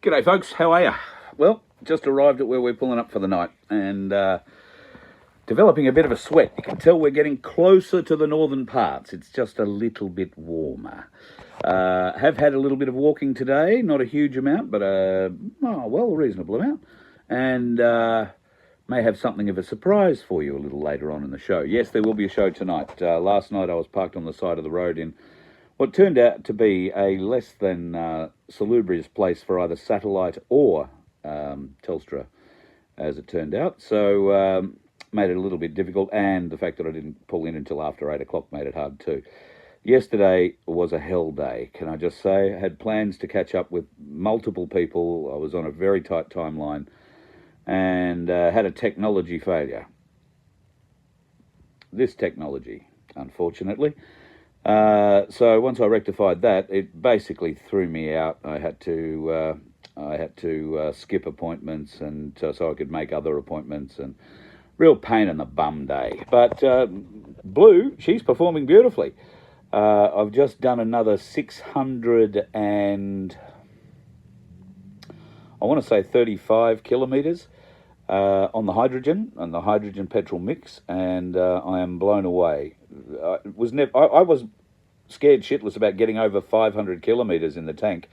G'day folks, how are you? Well, just arrived at where we're pulling up for the night and developing a bit of a sweat. You can tell we're getting closer to the northern parts. It's just a little bit warmer. Have had a little bit of walking today, not a huge amount, but a reasonable amount. And may have something of a surprise for you a little later on in the show. Yes, there will be a show tonight. Last night I was parked on the side of the road in what turned out to be a less than salubrious place for either satellite or Telstra, as it turned out. So made it a little bit difficult, and the fact that I didn't pull in until after 8 o'clock made it hard too. Yesterday was a hell day, can I just say. I had plans to catch up with multiple people. I was on a very tight timeline and had a technology failure. This technology, unfortunately. So once I rectified that, it basically threw me out. I had to skip appointments, and so I could make other appointments, and real pain in the bum day. But Blue, she's performing beautifully. I've just done another 600 and I want to say 35 kilometres on the hydrogen petrol mix, and I am blown away. I was scared shitless about getting over 500 kilometres in the tank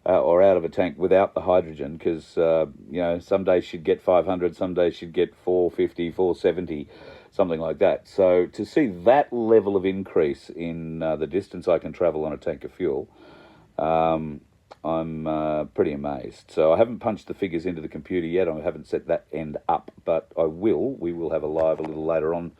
or out of a tank without the hydrogen, because some days she'd get 500, some days she'd get 450, 470, something like that. So to see that level of increase in the distance I can travel on a tank of fuel, I'm pretty amazed. So I haven't punched the figures into the computer yet. I haven't set that end up, but I will. We will have a live a little later on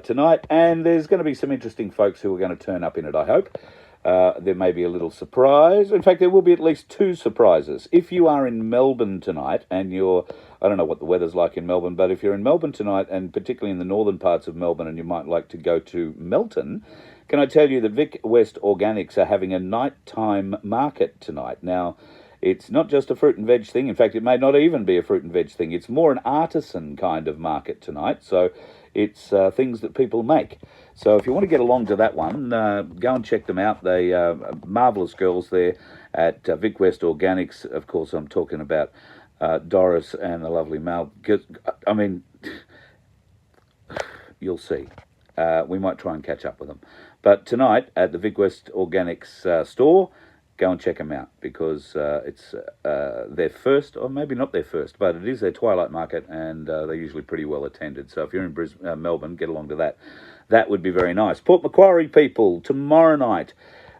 tonight, and there's going to be some interesting folks who are going to turn up in it, I hope. There may be a little surprise. In fact, there will be at least two surprises. If you are in Melbourne tonight and I don't know what the weather's like in Melbourne, but if you're in Melbourne tonight, and particularly in the northern parts of Melbourne, and you might like to go to Melton, can I tell you that Vic West Organics are having a nighttime market tonight. Now, it's not just a fruit and veg thing. In fact, it may not even be a fruit and veg thing. It's more an artisan kind of market tonight. So it's things that people make. So if you want to get along to that one, go and check them out. They are marvellous girls there at Vic West Organics. Of course, I'm talking about Doris and the lovely Mel. I mean, you'll see. We might try and catch up with them. But tonight at the Vic West Organics store, go and check them out, because it's their first, or maybe not their first, but it is their twilight market, and they're usually pretty well attended. So if you're in Melbourne, get along to that. That would be very nice. Port Macquarie people, tomorrow night,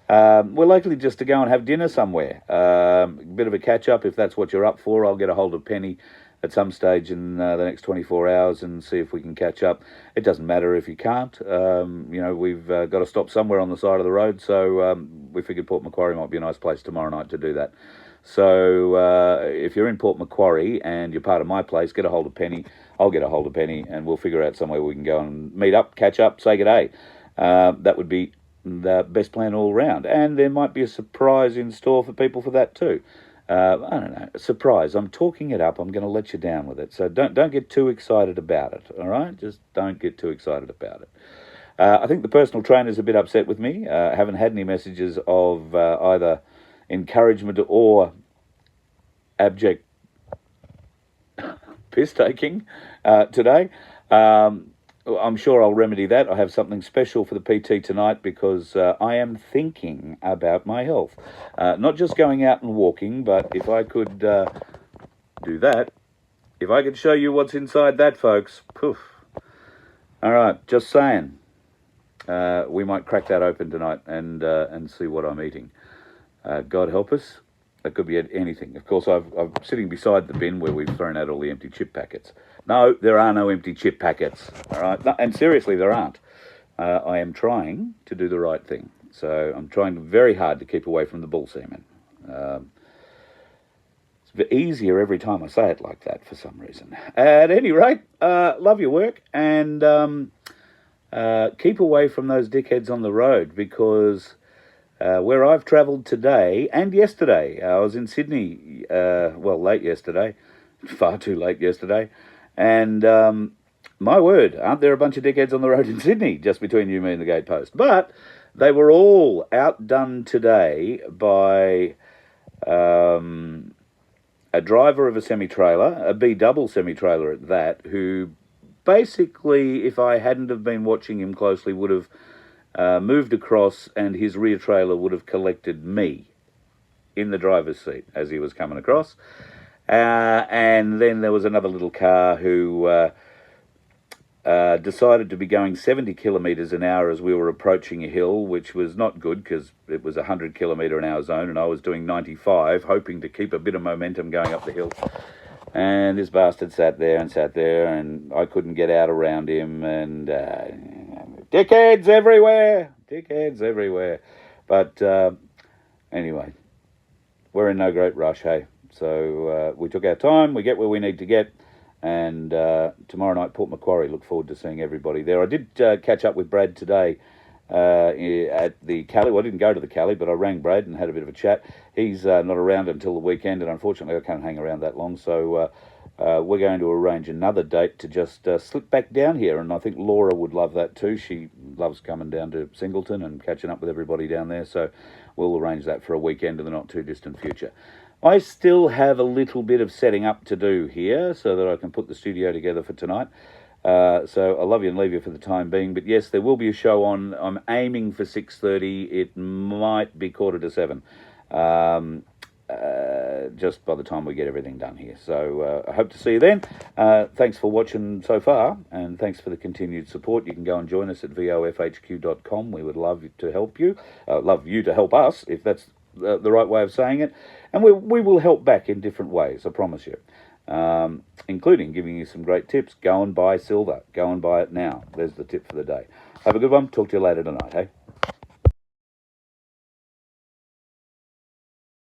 we're likely just to go and have dinner somewhere. A bit of a catch-up, if that's what you're up for. I'll get a hold of Penny at some stage in the next 24 hours and see if we can catch up. It doesn't matter if you can't. We've got to stop somewhere on the side of the road, so we figured Port Macquarie might be a nice place tomorrow night to do that. So if you're in Port Macquarie and you're part of my place, get a hold of Penny. I'll get a hold of Penny, and we'll figure out somewhere we can go and meet up, catch up, say good day. That would be the best plan all round. And there might be a surprise in store for people for that too. I don't know, a surprise. I'm talking it up. I'm going to let you down with it. So don't get too excited about it, all right? Just don't get too excited about it. I think the personal trainer's a bit upset with me. I haven't had any messages of either encouragement or abject piss-taking today. I'm sure I'll remedy that. I have something special for the PT tonight, because I am thinking about my health. Not just going out and walking, but if I could do that, if I could show you what's inside that, folks, poof. All right, just saying. We might crack that open tonight and see what I'm eating. God help us. That could be anything. Of course, I'm sitting beside the bin where we've thrown out all the empty chip packets. No, there are no empty chip packets. All right, no, and seriously, there aren't. I am trying to do the right thing. So I'm trying very hard to keep away from the bull semen. It's easier every time I say it like that for some reason. At any rate, love your work, and keep away from those dickheads on the road, because where I've travelled today and yesterday, I was in Sydney, late yesterday, far too late yesterday, and my word, aren't there a bunch of dickheads on the road in Sydney, just between you, me and the gatepost? But they were all outdone today by a driver of a semi-trailer, a B-double semi-trailer at that, who basically, if I hadn't have been watching him closely, would have moved across and his rear trailer would have collected me in the driver's seat as he was coming across. And then there was another little car who decided to be going 70 kilometres an hour as we were approaching a hill, which was not good because it was a 100 kilometre an hour zone and I was doing 95, hoping to keep a bit of momentum going up the hill. And this bastard sat there, and I couldn't get out around him, and dickheads everywhere. But anyway, we're in no great rush, hey? So we took our time, we get where we need to get. And tomorrow night, Port Macquarie, look forward to seeing everybody there. I did catch up with Brad today at the Cali. Well, I didn't go to the Cali, but I rang Brad and had a bit of a chat. He's not around until the weekend, and unfortunately I can't hang around that long. So we're going to arrange another date to just slip back down here. And I think Laura would love that too. She loves coming down to Singleton and catching up with everybody down there. So we'll arrange that for a weekend in the not-too-distant future. I still have a little bit of setting up to do here so that I can put the studio together for tonight. So I love you and leave you for the time being. But yes, there will be a show on. I'm aiming for 6:30. It might be 6:45. Just by the time we get everything done here. So I hope to see you then. Thanks for watching so far, and thanks for the continued support. You can go and join us at vofhq.com. We would love to help you. Love you to help us, if that's the right way of saying it. And we will help back in different ways, I promise you. Including giving you some great tips. Go and buy silver. Go and buy it now. There's the tip for the day. Have a good one. Talk to you later tonight, hey?